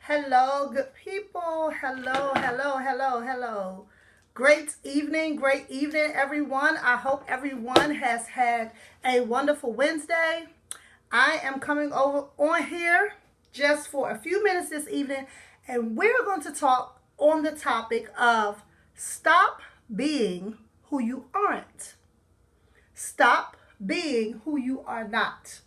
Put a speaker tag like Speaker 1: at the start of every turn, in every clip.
Speaker 1: Hello, good people. Hello. Great evening, everyone. I hope everyone has had a wonderful Wednesday. I am coming over on here just for a few minutes this evening, and we're going to talk on the topic of stop being who you aren't. Stop being who you are not.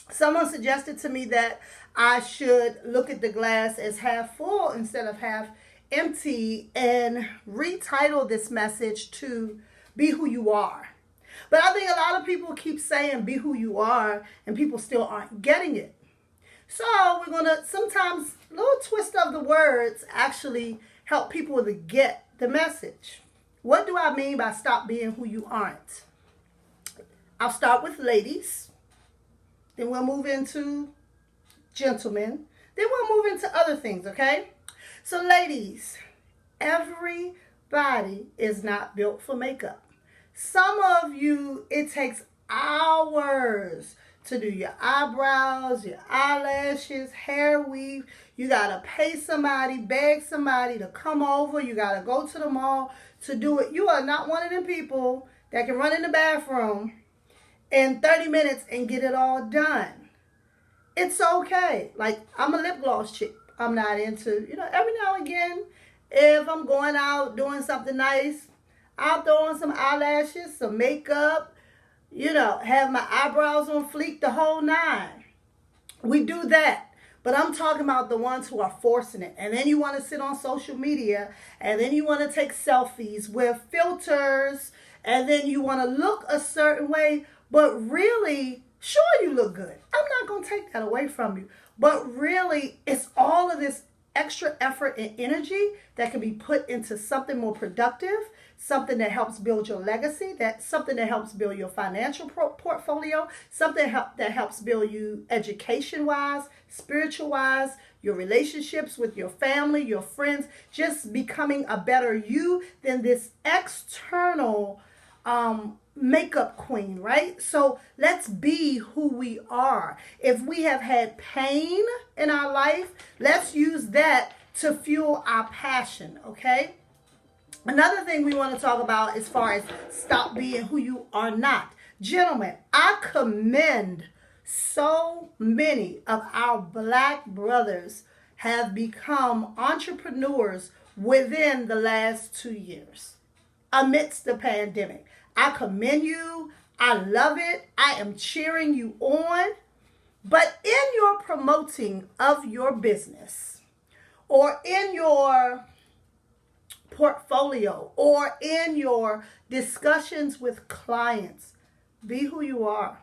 Speaker 1: Someone suggested to me that I should look at the glass as half full instead of half empty and retitle this message to Be Who You Are. But I think a lot of people keep saying be who you are and people still aren't getting it. So we're going to sometimes a little twist of the words actually help people to get the message. What do I mean by stop being who you aren't? I'll start with ladies. Then we'll move into gentlemen. Then we'll move into other things, okay? So ladies, everybody is not built for makeup. Some of you, it takes hours to do your eyebrows, your eyelashes, hair weave. You got to pay somebody, beg somebody to come over. You got to go to the mall to do it. You are not one of them people that can run in the bathroom in 30 minutes and get it all done. It's okay. Like, I'm a lip gloss chick. I'm not into, every now and again, if I'm going out doing something nice, I'll throw on some eyelashes, some makeup, have my eyebrows on fleek, the whole nine. We do that. But I'm talking about the ones who are forcing it. And then you want to sit on social media, and then you want to take selfies with filters, and then you want to look a certain way. But really, sure, you look good. I'm not going to take that away from you. But really, it's all of this extra effort and energy that can be put into something more productive, something that helps build your legacy, something that helps build your financial portfolio, something that helps build you education-wise, spiritual-wise, your relationships with your family, your friends, just becoming a better you than this external makeup queen, right? So let's be who we are. If we have had pain in our life, let's use that to fuel our passion, okay? Another thing we want to talk about as far as stop being who you are not. Gentlemen, I commend so many of our black brothers have become entrepreneurs within the last 2 years amidst the pandemic. I commend you. I love it. I am cheering you on. But in your promoting of your business or in your portfolio or in your discussions with clients, be who you are.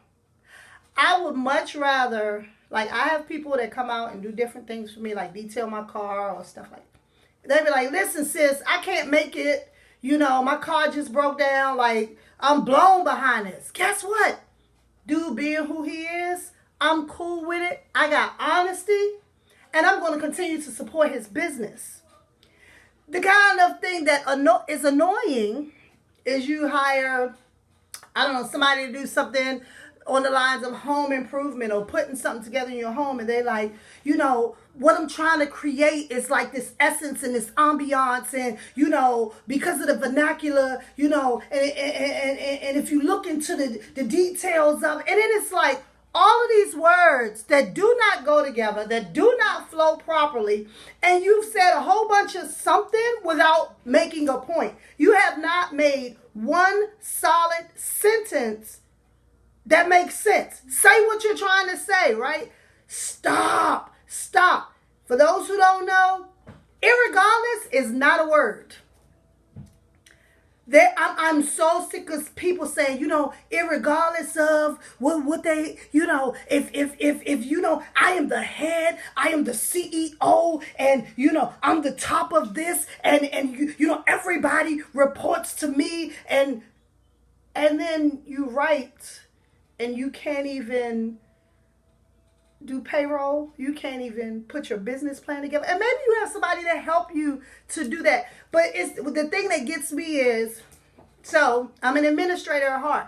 Speaker 1: I would much rather, like, I have people that come out and do different things for me, like detail my car or stuff like that. They be like, listen, sis, I can't make it. My car just broke down. Like, I'm blown behind this. Guess what? Dude being who he is, I'm cool with it. I got honesty. And I'm going to continue to support his business. The kind of thing that is annoying is you hire, somebody to do something on the lines of home improvement or putting something together in your home, and they like, what I'm trying to create is like this essence and this ambiance, and because of the vernacular, and if you look into the details of it, and then it's like all of these words that do not go together, that do not flow properly, and you've said a whole bunch of something without making a point. You have not made one solid sentence that makes sense. Say what you're trying to say, right? Stop. For those who don't know, irregardless is not a word. I'm so sick of people saying, irregardless of what they, if I am the head, I am the CEO, and I'm the top of this, and everybody reports to me, and then you write, and you can't even do payroll. You can't even put your business plan together. And maybe you have somebody to help you to do that. But the thing that gets me is, so I'm an administrator at heart.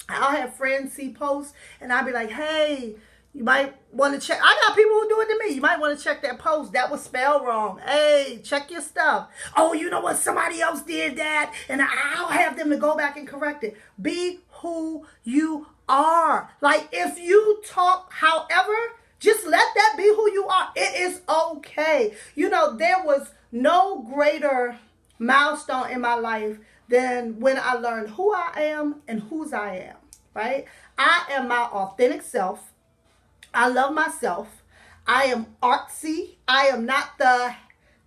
Speaker 1: I'll have friends see posts and I'll be like, hey, You might want to check. I got people who do it to me. You might want to check that post. That was spelled wrong. Hey, check your stuff. Oh, you know what? Somebody else did that. And I'll have them to go back and correct it. Be who you are. Like, if you talk however, just let that be who you are. It is okay. You know, there was no greater milestone in my life than when I learned who I am and whose I am, right? I am my authentic self. I love myself. I am artsy. I am not the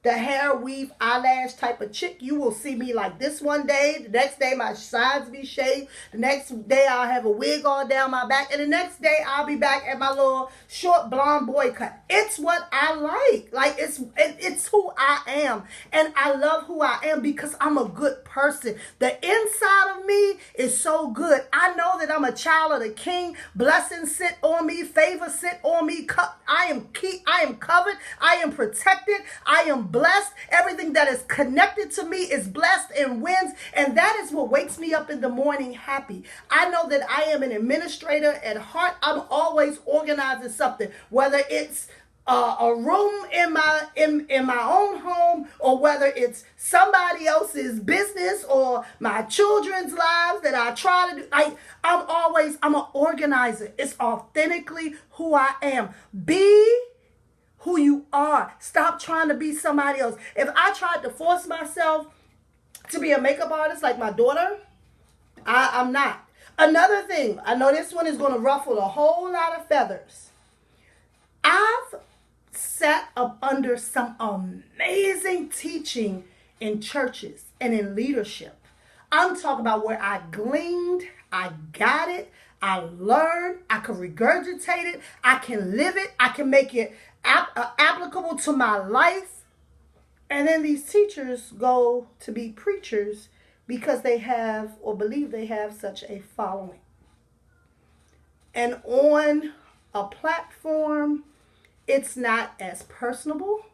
Speaker 1: hair weave eyelash type of chick. You will see me like this one day. The next day my sides be shaved. The next day I'll have a wig all down my back. And the next day I'll be back at my little short blonde boy cut. It's what I like. Like it's who I am. And I love who I am because I'm a good person. The inside of me is so good. I know that I'm a child of the King. Blessings sit on me. Favor sit on me. I am covered. I am protected. I am blessed. Everything that is connected to me is blessed and wins. And that is what wakes me up in the morning happy. I know that I am an administrator at heart. I'm always organizing something, whether it's a room in my own home, or whether it's somebody else's business or my children's lives that I try to do. I'm an organizer. It's authentically who I am. Be who you are. Stop trying to be somebody else. If I tried to force myself to be a makeup artist like my daughter, I'm not. Another thing, I know this one is going to ruffle a whole lot of feathers. I've sat up under some amazing teaching in churches and in leadership. I'm talking about where I gleaned, I got it, I learned, I can regurgitate it, I can live it, I can make it applicable to my life. And then these teachers go to be preachers because they have or believe they have such a following. And on a platform, it's not as personable.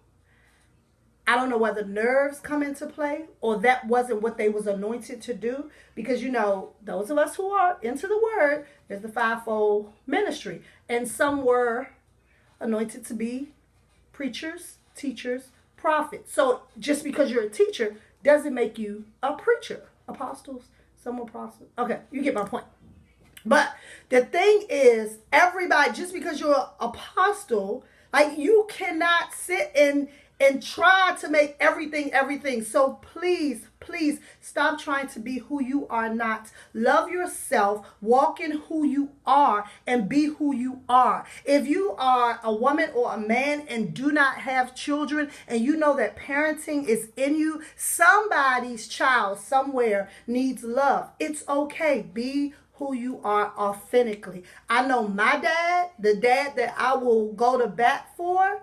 Speaker 1: I don't know whether nerves come into play or that wasn't what they was anointed to do. Because, you know, those of us who are into the word, there's the fivefold ministry. And some were anointed to be preachers, teachers, prophets. So just because you're a teacher doesn't make you a preacher. Apostles, some apostles. Okay, you get my point. But the thing is, everybody, just because you're an apostle, like, you cannot sit and try to make everything. So please stop trying to be who you are not. Love yourself, walk in who you are, and be who you are. If you are a woman or a man and do not have children, and you know that parenting is in you, somebody's child somewhere needs love. It's okay. Be who you are authentically. I know my dad, the dad that I will go to bat for,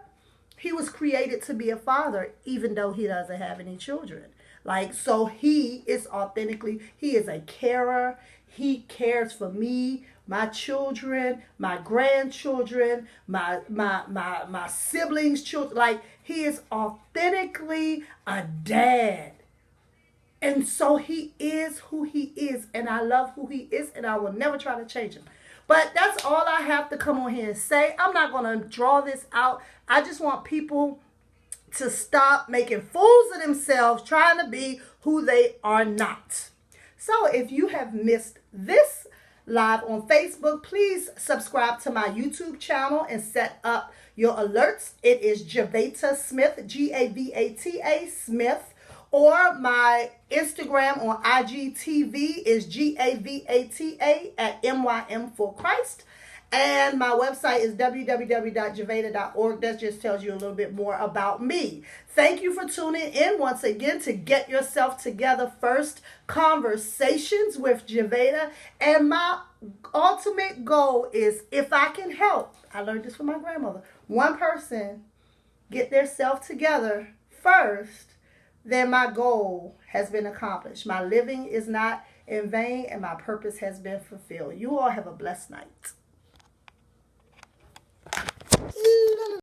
Speaker 1: he was created to be a father, even though he doesn't have any children. Like, so he is authentically, he is a carer. He cares for me, my children, my grandchildren, my siblings' children. Like, he is authentically a dad. And so he is who he is, and I love who he is, and I will never try to change him. But that's all I have to come on here and say. I'm not going to draw this out. I just want people to stop making fools of themselves, trying to be who they are not. So if you have missed this live on Facebook, please subscribe to my YouTube channel and set up your alerts. It is Gavata Smith, Gavata Smith. Or my Instagram on IGTV is Gavata at MYM for Christ. And my website is www.gavata.org. That just tells you a little bit more about me. Thank you for tuning in once again to Get Yourself Together First Conversations with Gavata. And my ultimate goal is, if I can help, I learned this from my grandmother, one person get their self together first, then my goal has been accomplished. My living is not in vain, and my purpose has been fulfilled. You all have a blessed night.